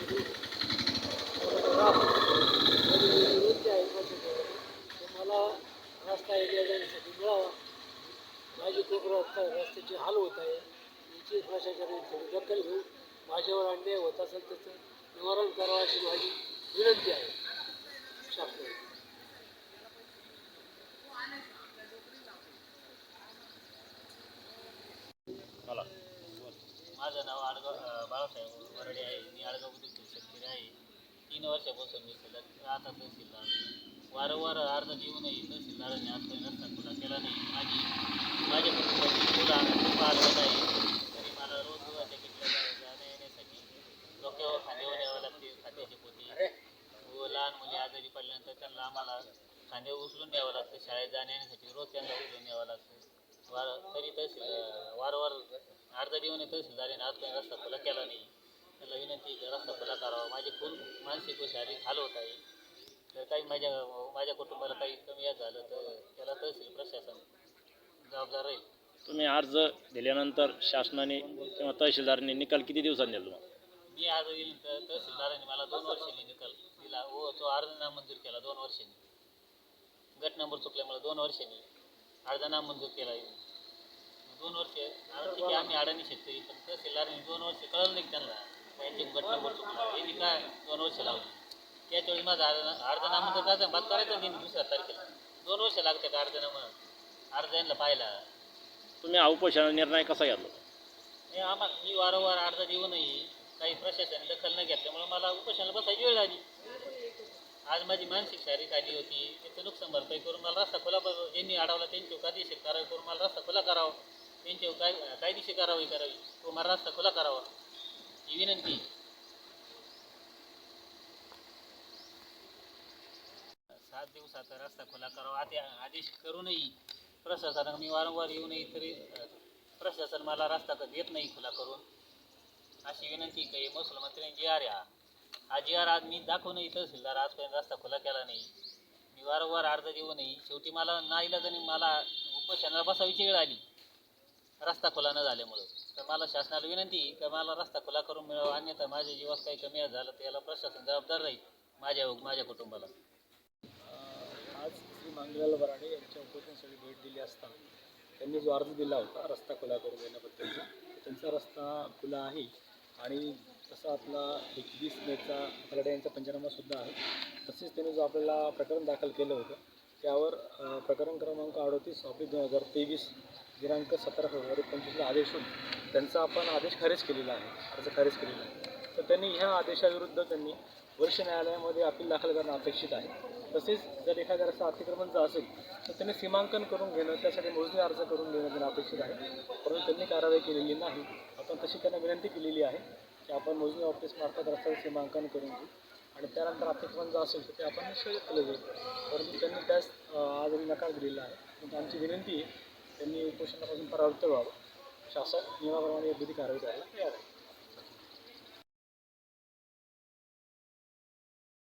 राम विरोध जे आहे ते मला रस्ता एरिया जाण्यासाठी मिळावा. माझी खूप रस्त्याची हाल होत आहे. याची प्रशासनाने थोडी दखल घेऊन माझ्यावर अन्याय होत असेल त्याचं निवारण करावं अशी माझी विनंती आहे शासनाला. माझं नाव बाळासाहेब वरडे आहे. मी आडगाव बुद्रुक शेतकरी आहे. 3 वर्षापासून मी सलग राहतात तहसीलदार. वारंवार अर्ज देऊनही तहसीलदारांनी आजपर्यंत रस्ता खुला केला नाही. माझ्या कुटुंबाची खूप हाल होत आहे. तरी मला रोज दुधाच्या किटल्या जाण्या येण्यासाठी डोक्यावर खांद्यावर यावं लागते. खात्याची पोती व लहान मुली आजारी पडल्यानंतर त्यांना आम्हाला खांद्यावर उचलून द्यावं लागतं. शाळेत जाण्या येण्यासाठी रोज त्यांना उचलून द्यावं लागतं. तरी वारंवार अर्ज देऊन तहसीलदाराने आजपर्यंत रस्ता खुला केला नाही. त्याला विनंती की रस्ता खुला करावा. माझे खूप मानसिक व शारीरिक हाल होत आहे. तर काही माझ्या कुटुंबाला काही कमी याद झालं तर त्याला तहसील प्रशासन जबाबदार राहील. तुम्ही अर्ज दिल्यानंतर शासनाने किंवा तहसीलदारांनी निकाल किती दिवसांनी दिला तुम्हाला? मी अर्ज दिल्यानंतर तहसीलदारांनी मला 2 वर्षांनी निकाल दिला व तो अर्ज नामंजूर केला. 2 वर्षांनी गट नंबर चुकल्यामुळे 2 वर्षांनी अर्ज नामंजूर केला. 2 वर्ष ठीक आहे, आम्ही अडाणी शेतकरी, पण तहसीलदारांनी 2 वर्ष कळलं नाही त्यांना त्यांचे गट नंबर चुकला. यांनी काय 2 वर्ष लावली. त्याच्यावेळी माझा अर्ज नामंजूर करायचा बात करायचा त्यांनी 2 तारखेला. 2 वर्ष लागते का अर्ज यांना पाहिला. तुम्ही उपोषणाचा निर्णय कसा घेतला? मी वारंवार अर्ज देऊनही काही प्रशासनाने दखल न घेतल्यामुळे मला उपोषणाला बसायची वेळ आली. आज माझी मानसिक शारीरिक आली होती. त्याचं नुकसान भरपाई करून मला रस्ता खुला, ज्यांनी अडवला त्यांच्यावर कायदेशीर कारवाई करून मला रस्ता खुला करावा. त्यांच्यावर कायदेशीर कारवाई करावी व मला रस्ता खुला करावा ही विनंती. 7 दिवसाचा रस्ता खुला करावा आता आदेश करूनही प्रशासनाला मी वारंवार येऊनही तरी प्रशासन मला रस्ता देत नाही खुला करून. अशी विनंती काही महसूल मंत्र्यांनी GR हा GR आज मी दाखवूनही तहसीलदार आजपर्यंत रस्ता खुला केला नाही. मी वारंवार अर्ज देऊनही शेवटी मला नाईलाजाने मला उपोषणाला बसावीची वेळ आली रस्ता खुला न झाल्यामुळं. तर मला शासनाला विनंती की मला रस्ता खुला करून मिळावा, अन्यथा माझ्या जीवास काही कमी झालं तर याला प्रशासन जबाबदार राहील माझ्या कुटुंबाला. आज श्री मंगलाल वराडे यांच्या उपोषणासाठी भेट दिली असता त्यांनी जो अर्ज दिला होता रस्ता खुला करून देण्याबद्दलचा, त्यांचा रस्ता खुला आहे. आणि तसा आपला 21 मेचा वराडे यांचा पंचनामासुद्धा आहे. तसेच त्यांनी जो आपल्याला प्रकरण दाखल केलं होतं त्यावर प्रकरण क्रमांक 38/2023 दिनांक 17 फेब्रुवारी 25 आदेश होऊन त्यांचा आपण आदेश खारिज केलेला आहे, अर्ज खारिज केलेला आहे. तर त्यांनी ह्या आदेशाविरुद्ध त्यांनी वरिष्ठ न्यायालयामध्ये अपील दाखल करणं अपेक्षित आहे. तसेच जर एखाद्या रस्ता अतिक्रमणचा असेल तर त्यांनी सीमांकन करून घेणं, त्यासाठी मोजणी अर्ज करून देणं अपेक्षित आहे. परंतु त्यांनी कारवाई केलेली नाही. आपण तशी त्यांना विनंती केलेली आहे की आपण मोजणी ऑफिसमार्फत रस्त्याचं सीमांकन करून घेऊ आणि त्यानंतर अतिक्रमण जर असेल तर ते आपण निश्चित केलं जाईल. परंतु त्यांनी त्यास आज नकार दिलेला आहे. म्हणजे आमची विनंती आहे त्यांनी उपोषणापासून परावृत्त व्हावं. शासन नियमाप्रमाणे योग्य ती कारवाई करायला तयार आहे.